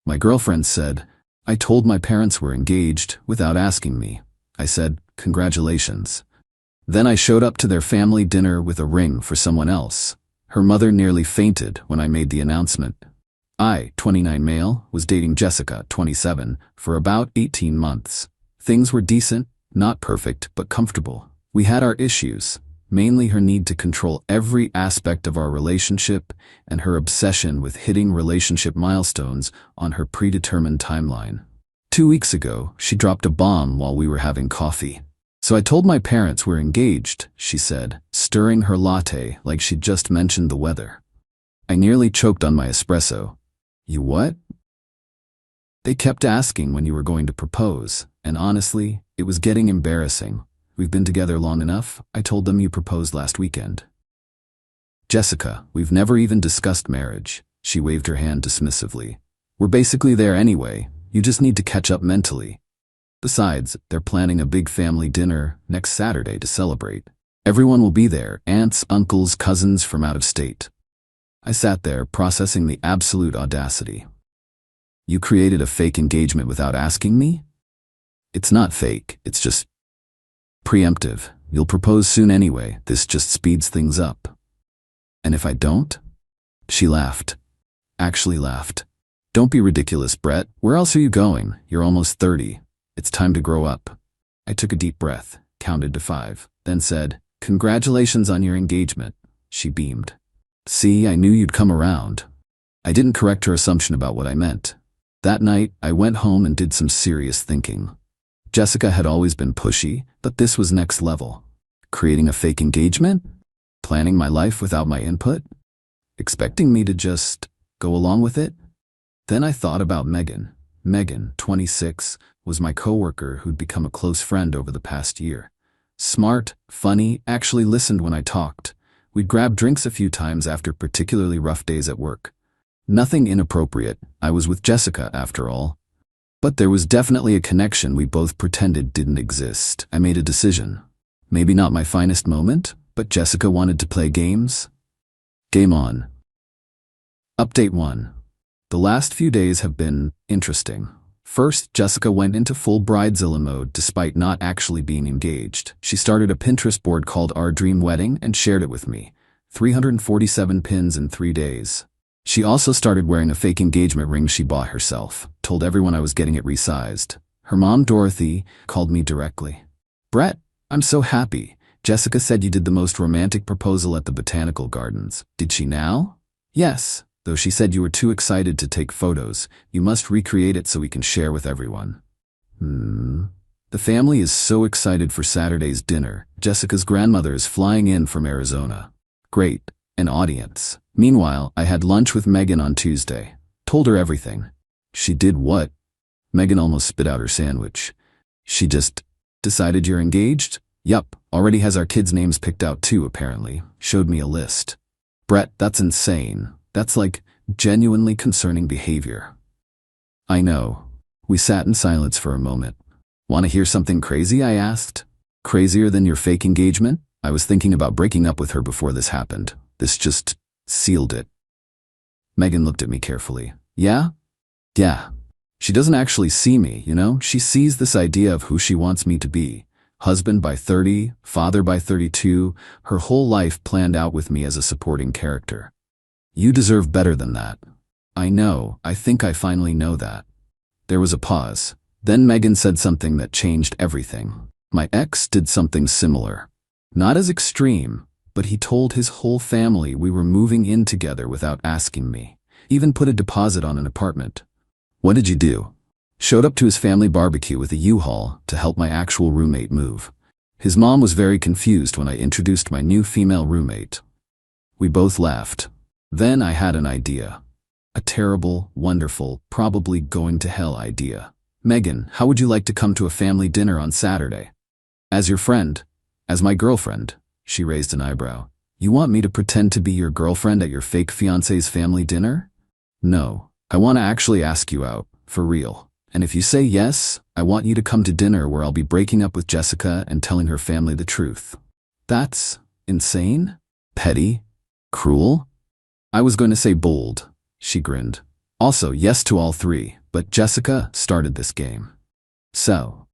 My girlfriend said, I told my parents we're engaged without asking me. I said, congratulations. Then I showed up to their family dinner with a ring for someone else. Her mother nearly fainted when I made the announcement. I, 29 male, was dating Jessica, 27, for about 18 months. Things were decent, not perfect, but comfortable. We had our issues, mainly her need to control every aspect of our relationship and her obsession with hitting relationship milestones on her predetermined timeline. 2 weeks ago, she dropped a bomb while we were having coffee. So I told my parents we're engaged, she said, stirring her latte like she'd just mentioned the weather. I nearly choked on my espresso. You what? They kept asking when you were going to propose, and honestly, it was getting embarrassing. We've been together long enough, I told them you proposed last weekend. Jessica, we've never even discussed marriage. She waved her hand dismissively. We're basically there anyway, you just need to catch up mentally. Besides, they're planning a big family dinner next Saturday to celebrate. Everyone will be there, aunts, uncles, cousins from out of state. I sat there processing the absolute audacity. You created a fake engagement without asking me? It's not fake, it's just preemptive. You'll propose soon anyway, this just speeds things up. And if I don't? She laughed. Actually laughed. Don't be ridiculous, Brett. Where else are you going? You're almost 30. It's time to grow up. I took a deep breath, counted to 5, then said, congratulations on your engagement. She beamed. See, I knew you'd come around. I didn't correct her assumption about what I meant. That night, I went home and did some serious thinking. Jessica had always been pushy, but this was next level. Creating a fake engagement? Planning my life without my input? Expecting me to just go along with it? Then I thought about Megan. Megan, 26, was my coworker who'd become a close friend over the past year. Smart, funny, actually listened when I talked. We'd grab drinks a few times after particularly rough days at work. Nothing inappropriate. I was with Jessica, after all. But there was definitely a connection we both pretended didn't exist. I made a decision. Maybe not my finest moment, but Jessica wanted to play games. Game on. Update 1. The last few days have been interesting. First, Jessica went into full bridezilla mode despite not actually being engaged. She started a Pinterest board called Our Dream Wedding and shared it with me. 347 pins in 3 days. She also started wearing a fake engagement ring she bought herself, told everyone I was getting it resized. Her mom, Dorothy, called me directly. Brett, I'm so happy. Jessica said you did the most romantic proposal at the botanical gardens. Did she now? Yes, though she said you were too excited to take photos. You must recreate it so we can share with everyone. The family is so excited for Saturday's dinner. Jessica's grandmother is flying in from Arizona. Great, an audience. Meanwhile, I had lunch with Megan on Tuesday. Told her everything. She did what? Megan almost spit out her sandwich. She just decided you're engaged? Yup, already has our kids' names picked out too, apparently. Showed me a list. Brett, that's insane. That's like genuinely concerning behavior. I know. We sat in silence for a moment. Want to hear something crazy? I asked. Crazier than your fake engagement? I was thinking about breaking up with her before this happened. This just sealed it. Megan looked at me carefully. Yeah? Yeah. She doesn't actually see me, you know? She sees this idea of who she wants me to be. Husband by 30, father by 32, her whole life planned out with me as a supporting character. You deserve better than that. I know, I think I finally know that. There was a pause. Then Megan said something that changed everything. My ex did something similar. Not as extreme, but he told his whole family we were moving in together without asking me. Even put a deposit on an apartment. What did you do? Showed up to his family barbecue with a U-Haul to help my actual roommate move. His mom was very confused when I introduced my new female roommate. We both laughed. Then I had an idea. A terrible, wonderful, probably going to hell idea. Megan, how would you like to come to a family dinner on Saturday? As your friend. As my girlfriend. She raised an eyebrow. You want me to pretend to be your girlfriend at your fake fiancé's family dinner? No. I want to actually ask you out, for real. And if you say yes, I want you to come to dinner where I'll be breaking up with Jessica and telling her family the truth. That's insane? Petty? Cruel? I was going to say bold. She grinned. Also, yes to all three, but Jessica started this game. So,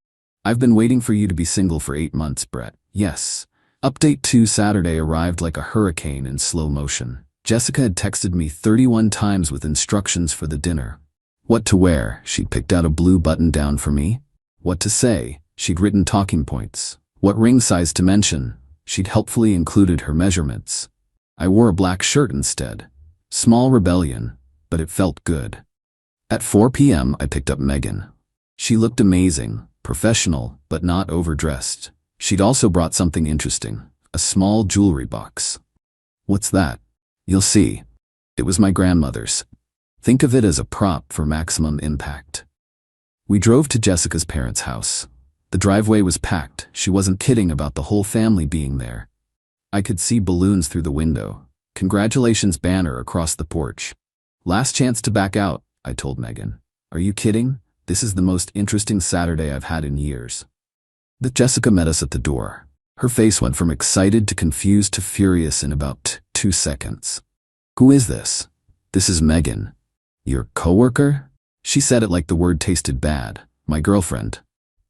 I've been waiting for you to be single for 8 months, Brett. Yes. Update 2 Saturday arrived like a hurricane in slow motion. Jessica had texted me 31 times with instructions for the dinner. What to wear, she'd picked out a blue button-down for me. What to say, she'd written talking points. What ring size to mention, she'd helpfully included her measurements. I wore a black shirt instead. Small rebellion, but it felt good. At 4 p.m. I picked up Megan. She looked amazing, professional, but not overdressed. She'd also brought something interesting, a small jewelry box. What's that? You'll see. It was my grandmother's. Think of it as a prop for maximum impact. We drove to Jessica's parents' house. The driveway was packed. She wasn't kidding about the whole family being there. I could see balloons through the window. Congratulations banner across the porch. Last chance to back out, I told Megan. Are you kidding? This is the most interesting Saturday I've had in years. Jessica met us at the door. Her face went from excited to confused to furious in about 2 seconds. Who is this? This is Megan. Your coworker? She said it like the word tasted bad. My girlfriend.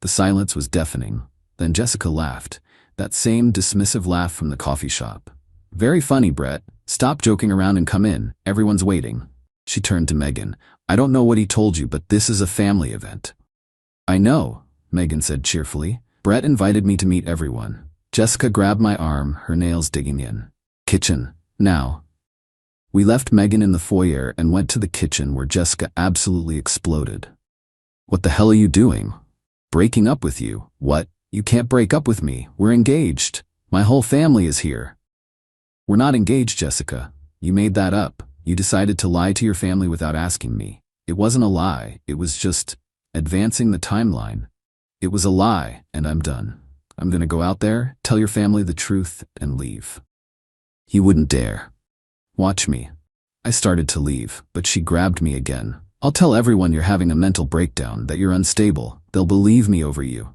The silence was deafening. Then Jessica laughed. That same dismissive laugh from the coffee shop. Very funny, Brett. Stop joking around and come in. Everyone's waiting. She turned to Megan. I don't know what he told you, but this is a family event. I know, Megan said cheerfully. Brett invited me to meet everyone. Jessica grabbed my arm, her nails digging in. Kitchen. Now. We left Megan in the foyer and went to the kitchen where Jessica absolutely exploded. What the hell are you doing? Breaking up with you. What? You can't break up with me. We're engaged. My whole family is here. We're not engaged, Jessica. You made that up. You decided to lie to your family without asking me. It wasn't a lie. It was just advancing the timeline. It was a lie, and I'm done. I'm gonna go out there, tell your family the truth, and leave. You wouldn't dare. Watch me. I started to leave, but she grabbed me again. I'll tell everyone you're having a mental breakdown, that you're unstable. They'll believe me over you.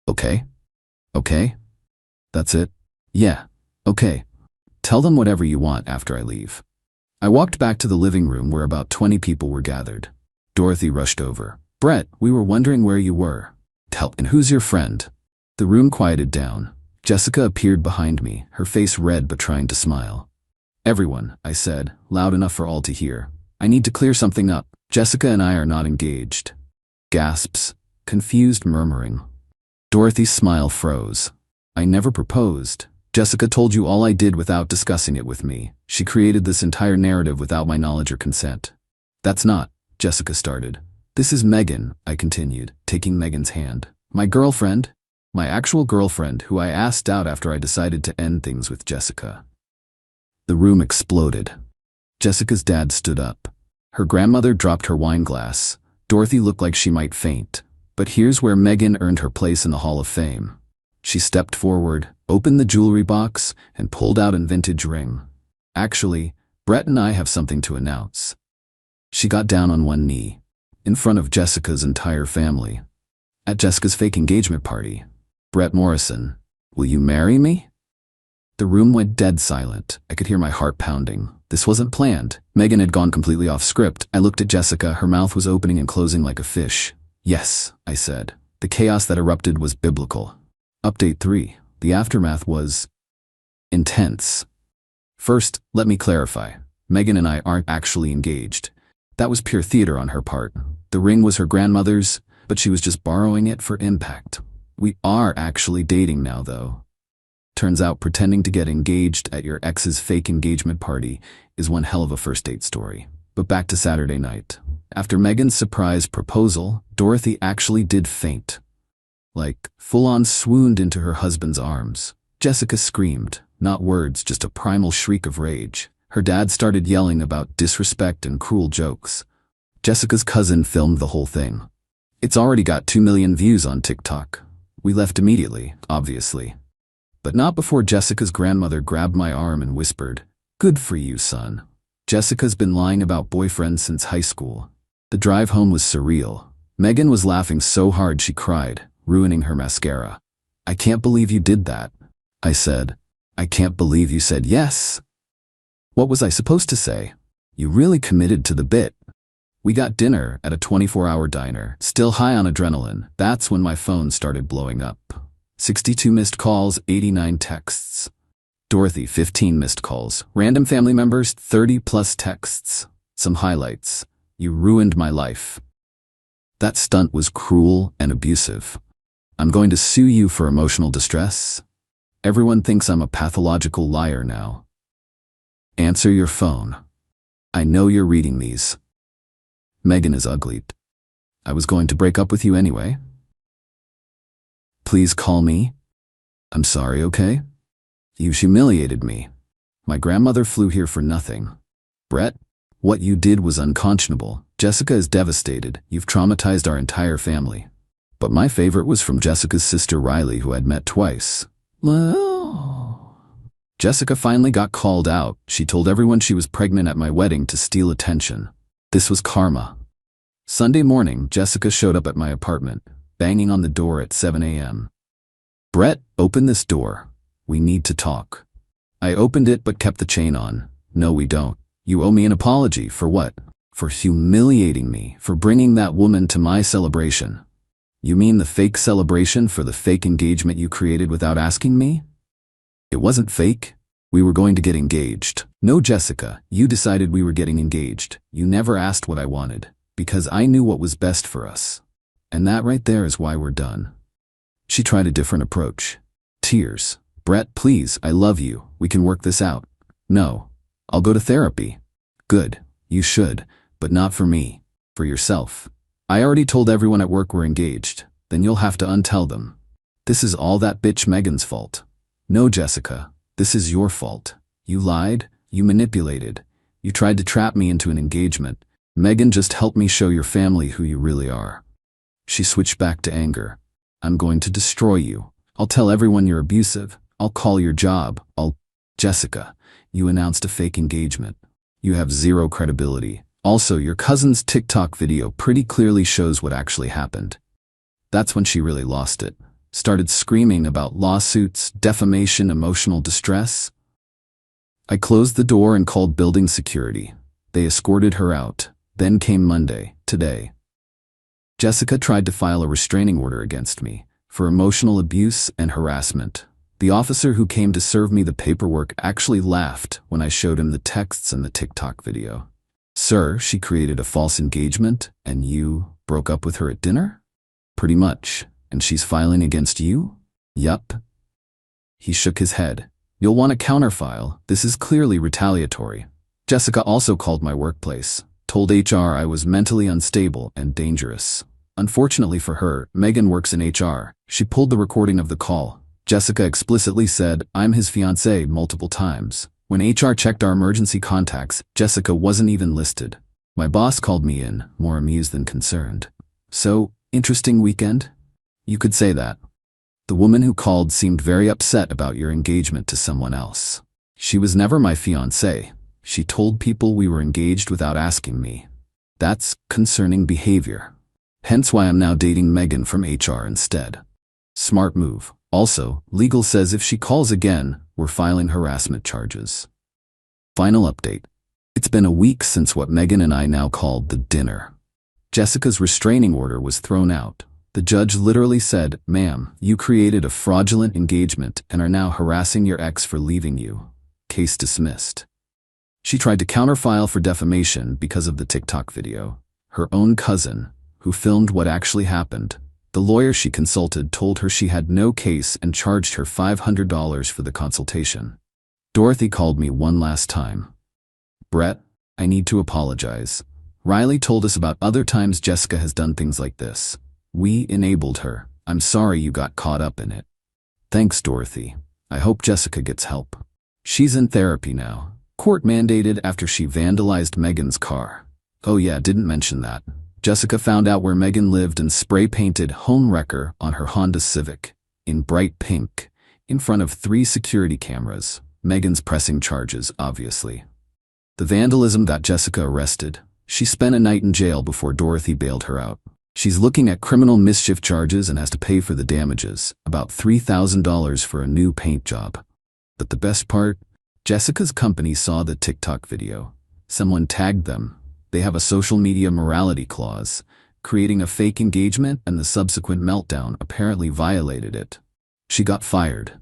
Okay? Okay? That's it? Yeah. Okay. Tell them whatever you want after I leave. I walked back to the living room where about 20 people were gathered. Dorothy rushed over. Brett, we were wondering where you were. Help. And who's your friend? The room quieted down. Jessica appeared behind me, her face red but trying to smile. Everyone, I said, loud enough for all to hear. I need to clear something up. Jessica and I are not engaged. Gasps. Confused murmuring. Dorothy's smile froze. I never proposed. Jessica told you all I did without discussing it with me. She created this entire narrative without my knowledge or consent. That's not, Jessica started. This is Megan, I continued, taking Megan's hand. My girlfriend. My actual girlfriend, who I asked out after I decided to end things with Jessica. The room exploded. Jessica's dad stood up. Her grandmother dropped her wine glass. Dorothy looked like she might faint. But here's where Megan earned her place in the Hall of Fame. She stepped forward, opened the jewelry box, and pulled out a vintage ring. Actually, Brett and I have something to announce. She got down on one knee, in front of Jessica's entire family. At Jessica's fake engagement party. Brett Morrison, will you marry me? The room went dead silent. I could hear my heart pounding. This wasn't planned. Megan had gone completely off script. I looked at Jessica. Her mouth was opening and closing like a fish. Yes, I said. The chaos that erupted was biblical. Update 3. The aftermath was intense. First, let me clarify. Megan and I aren't actually engaged. That was pure theater on her part. The ring was her grandmother's, but she was just borrowing it for impact. We are actually dating now, though. Turns out pretending to get engaged at your ex's fake engagement party is one hell of a first date story. But back to Saturday night. After Megan's surprise proposal, Dorothy actually did faint. Like, full-on swooned into her husband's arms. Jessica screamed, not words, just a primal shriek of rage. Her dad started yelling about disrespect and cruel jokes. Jessica's cousin filmed the whole thing. It's already got 2 million views on TikTok. We left immediately, obviously. But not before Jessica's grandmother grabbed my arm and whispered, "Good for you, son." Jessica's been lying about boyfriends since high school. The drive home was surreal. Megan was laughing so hard she cried, ruining her mascara. "I can't believe you did that," I said. "I can't believe you said yes." What was I supposed to say? You really committed to the bit. We got dinner at a 24-hour diner, still high on adrenaline. That's when my phone started blowing up. 62 missed calls, 89 texts. Dorothy, 15 missed calls. Random family members, 30 plus texts. Some highlights. You ruined my life. That stunt was cruel and abusive. I'm going to sue you for emotional distress. Everyone thinks I'm a pathological liar now. Answer your phone. I know you're reading these. Megan is ugly. I was going to break up with you anyway. Please call me. I'm sorry, okay? You humiliated me. My grandmother flew here for nothing. Brett, what you did was unconscionable. Jessica is devastated. You've traumatized our entire family. But my favorite was from Jessica's sister Riley, who I'd met twice. Jessica finally got called out. She told everyone she was pregnant at my wedding to steal attention. This was karma. Sunday morning, Jessica showed up at my apartment, banging on the door at 7 a.m. Brett, open this door. We need to talk. I opened it but kept the chain on. No, we don't. You owe me an apology. For what? For humiliating me, for bringing that woman to my celebration. You mean the fake celebration for the fake engagement you created without asking me? It wasn't fake. We were going to get engaged. No, Jessica, you decided we were getting engaged. You never asked what I wanted, because I knew what was best for us. And that right there is why we're done. She tried a different approach. Tears. Brett, please, I love you. We can work this out. No. I'll go to therapy. Good. You should, but not for me. For yourself. I already told everyone at work we're engaged. Then you'll have to untell them. This is all that bitch Megan's fault. No, Jessica. This is your fault. You lied. You manipulated. You tried to trap me into an engagement. Megan just helped me show your family who you really are. She switched back to anger. I'm going to destroy you. I'll tell everyone you're abusive. I'll call your job. Jessica, you announced a fake engagement. You have zero credibility. Also, your cousin's TikTok video pretty clearly shows what actually happened. That's when she really lost it. Started screaming about lawsuits, defamation, emotional distress. I closed the door and called building security. They escorted her out. Then came Monday, today. Jessica tried to file a restraining order against me for emotional abuse and harassment. The officer who came to serve me the paperwork actually laughed when I showed him the texts and the TikTok video. Sir, she created a false engagement and you broke up with her at dinner? Pretty much. And she's filing against you? Yup. He shook his head. You'll want to counterfile. This is clearly retaliatory. Jessica also called my workplace, told HR I was mentally unstable and dangerous. Unfortunately for her, Megan works in HR. She pulled the recording of the call. Jessica explicitly said, I'm his fiancé multiple times. When HR checked our emergency contacts, Jessica wasn't even listed. My boss called me in, more amused than concerned. So, interesting weekend? You could say that. The woman who called seemed very upset about your engagement to someone else. She was never my fiancé. She told people we were engaged without asking me. That's concerning behavior. Hence why I'm now dating Megan from HR instead. Smart move. Also, legal says if she calls again, we're filing harassment charges. Final update. It's been a week since what Megan and I now called the dinner. Jessica's restraining order was thrown out. The judge literally said, ma'am, you created a fraudulent engagement and are now harassing your ex for leaving you. Case dismissed. She tried to counterfile for defamation because of the TikTok video. Her own cousin, who filmed what actually happened, the lawyer she consulted told her she had no case and charged her $500 for the consultation. Dorothy called me one last time. Brett, I need to apologize. Riley told us about other times Jessica has done things like this. We enabled her. I'm sorry you got caught up in it. Thanks, Dorothy. I hope Jessica gets help. She's in therapy now. Court mandated after she vandalized Megan's car. Oh yeah, didn't mention that. Jessica found out where Megan lived and spray-painted "Home Wrecker" on her Honda Civic, in bright pink, in front of 3 security cameras. Megan's pressing charges, obviously. The vandalism got Jessica arrested. She spent a night in jail before Dorothy bailed her out. She's looking at criminal mischief charges and has to pay for the damages, about $3,000 for a new paint job. But the best part? Jessica's company saw the TikTok video. Someone tagged them. They have a social media morality clause. Creating a fake engagement and the subsequent meltdown apparently violated it. She got fired.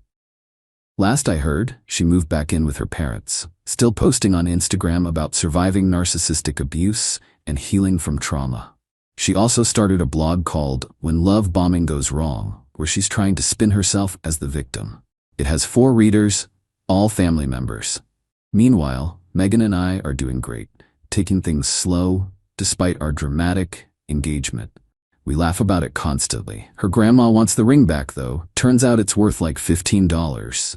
Last I heard, she moved back in with her parents, still posting on Instagram about surviving narcissistic abuse and healing from trauma. She also started a blog called When Love Bombing Goes Wrong, where she's trying to spin herself as the victim. It has 4 readers, all family members. Meanwhile, Megan and I are doing great, taking things slow despite our dramatic engagement. We laugh about it constantly. Her grandma wants the ring back though. Turns out it's worth like $15.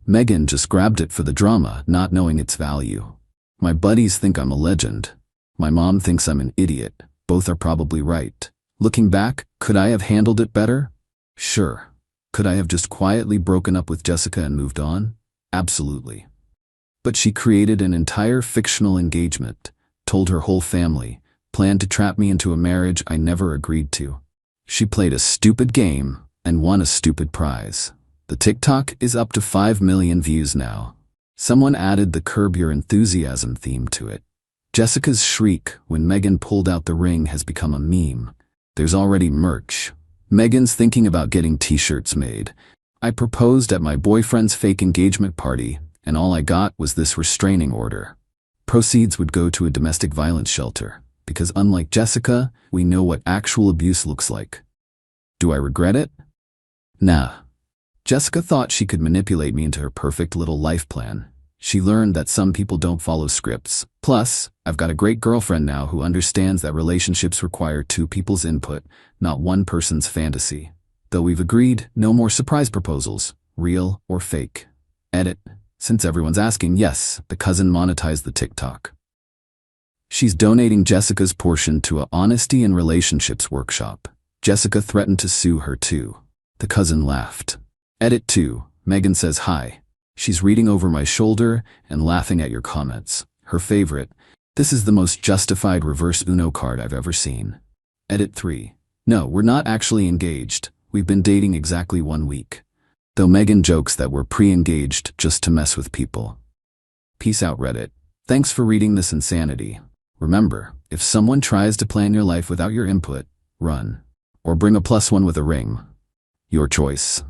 Megan just grabbed it for the drama, not knowing its value. My buddies think I'm a legend. My mom thinks I'm an idiot. Both are probably right. Looking back, could I have handled it better? Sure. Could I have just quietly broken up with Jessica and moved on? Absolutely. But she created an entire fictional engagement, told her whole family, planned to trap me into a marriage I never agreed to. She played a stupid game and won a stupid prize. The TikTok is up to 5 million views now. Someone added the Curb Your Enthusiasm theme to it. Jessica's shriek when Megan pulled out the ring has become a meme. There's already merch. Megan's thinking about getting t-shirts made. I proposed at my boyfriend's fake engagement party, and all I got was this restraining order. Proceeds would go to a domestic violence shelter, because unlike Jessica, we know what actual abuse looks like. Do I regret it? Nah. Jessica thought she could manipulate me into her perfect little life plan. She learned that some people don't follow scripts. Plus, I've got a great girlfriend now who understands that relationships require 2 people's input, not one person's fantasy. Though we've agreed, no more surprise proposals, real or fake. Edit. Since everyone's asking, yes, the cousin monetized the TikTok. She's donating Jessica's portion to a honesty and relationships workshop. Jessica threatened to sue her too. The cousin laughed. Edit 2. Megan says hi. She's reading over my shoulder and laughing at your comments. Her favorite. This is the most justified reverse Uno card I've ever seen. Edit 3. No, we're not actually engaged. We've been dating exactly 1 week. Though Megan jokes that we're pre-engaged just to mess with people. Peace out, Reddit. Thanks for reading this insanity. Remember, if someone tries to plan your life without your input, run. Or bring a +1 with a ring. Your choice.